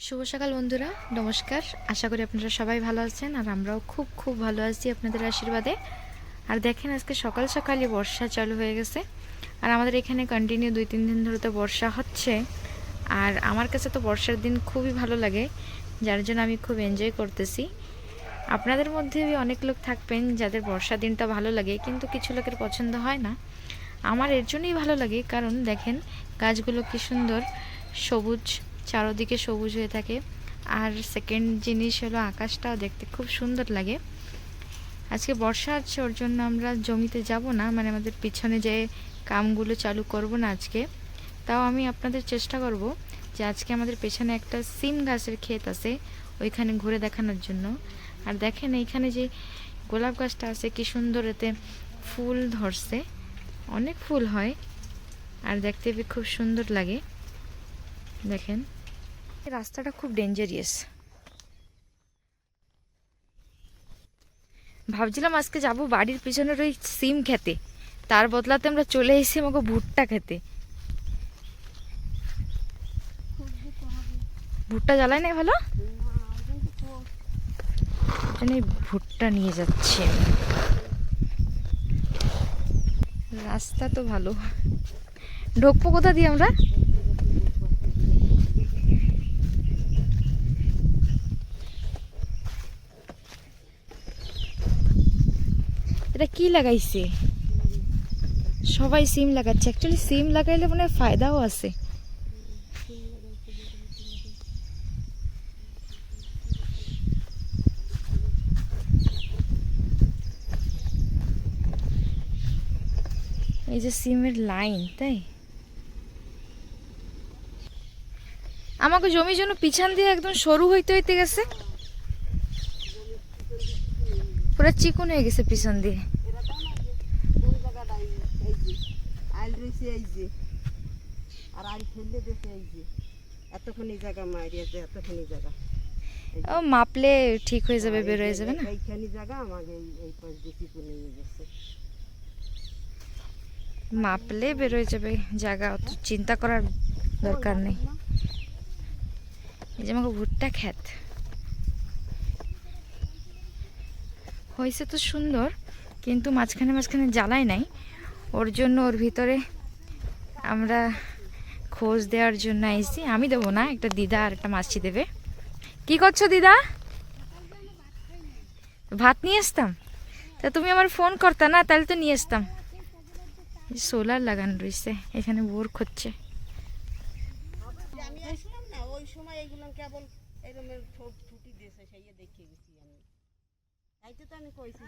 শুভ সকাল বন্ধুরা, নমস্কার। আশা করি আপনারা সবাই ভালো আছেন আর আমরাও খুব খুব ভালো আছি আপনাদের আশীর্বাদে। আর দেখেন আজকে সকাল সকালই বর্ষা চালু হয়ে গেছে আর আমাদের এখানে কন্টিনিউ 2-3 দিন ধরে তো বর্ষা হচ্ছে। আর আমার কাছে তো বর্ষার দিন খুবই ভালো লাগে, যার জন্য আমি খুব এনজয় করতেছি। আপনাদের মধ্যে অনেক লোক থাকবেন যাদের বর্ষা দিনটা ভালো লাগে, কিন্তু কিছু লোকের পছন্দ হয় না। আমার এর জন্যই ভালো লাগে, কারণ দেখেন গাছগুলো কি সুন্দর সবুজ, চারদিকে সবুজ হয়ে থাকে। আর সেকেন্ড জিনিস হলো আকাশটাও দেখতে খুব সুন্দর লাগে। আজকে বর্ষা আছে, ওর জন্য আমরা জমিতে যাব না, মানে আমাদের পিছনে যে কামগুলো চালু করব না আজকে। তাও আমি আপনাদের চেষ্টা করব যে আজকে আমাদের পেছনে একটা সিম গাছের ক্ষেত আছে, ওইখানে ঘুরে দেখানোর জন্য। আর দেখেন এইখানে যে গোলাপ গাছটা আছে কি সুন্দর, এতে ফুল ধরছে, অনেক ফুল হয় আর দেখতে খুব সুন্দর লাগে। দেখেন রাস্তাটা খুব ডেঞ্জারিয়াস। ভাবছিলাম আজকে যাব বাড়ির পিছনের ওই সিম খেতে, তার বদলাতে আমরা চলে এসেছি আমাকে ভুট্টা খেতে। ভুট্টা জ্বালায় নাই ভালো, ভুট্টা নিয়ে যাচ্ছি আমি। রাস্তা তো ভালো, ঢুকবো কোথা দিয়ে আমরা? এটা কি লাগাইছে? সবাই সিম লাগাচ্ছে। অ্যাকচুয়ালি সিম লাগাইলে মনে হয় ফায়দাও আছে। এই যে সিমের লাইন, তাই আমাকে জমি জন্য পিছন দিয়ে একদম সরু হইতে হইতে গেছে, পুরো চিকন হয়ে গেছে পিছন দিয়ে। ও মাপলে ঠিক হয়ে যাবে, বের হয়ে যাবে না? মাপলে বের হয়ে যাবে, জায়গা অত চিন্তা করার দরকার নেই। এই যে আমাকে ভুট্টা ক্ষেত হয়েছে তো সুন্দর, কিন্তু মাঝখানে মাঝখানে জ্বালায় নাই, ওর জন্য ওর ভিতরে আমরা খোঁজ দেওয়ার জন্য আইছি। আমি দেবো না, একটা দিদা আর একটা মাসি দেবে। কি করছো দিদা? ভাত নিয়ে আসতাম, তা তুমি আমার ফোন করতা না, তাহলে তো নিয়ে আসতাম। সোলার লাগানো রয়েছে এখানে, বোর খুঁজছে। ওই সময় এইগুলো কেবল এরকম ছুটি দিয়েছে, সেই দেখে গেছি আমি, তাই তো আমি কইছি।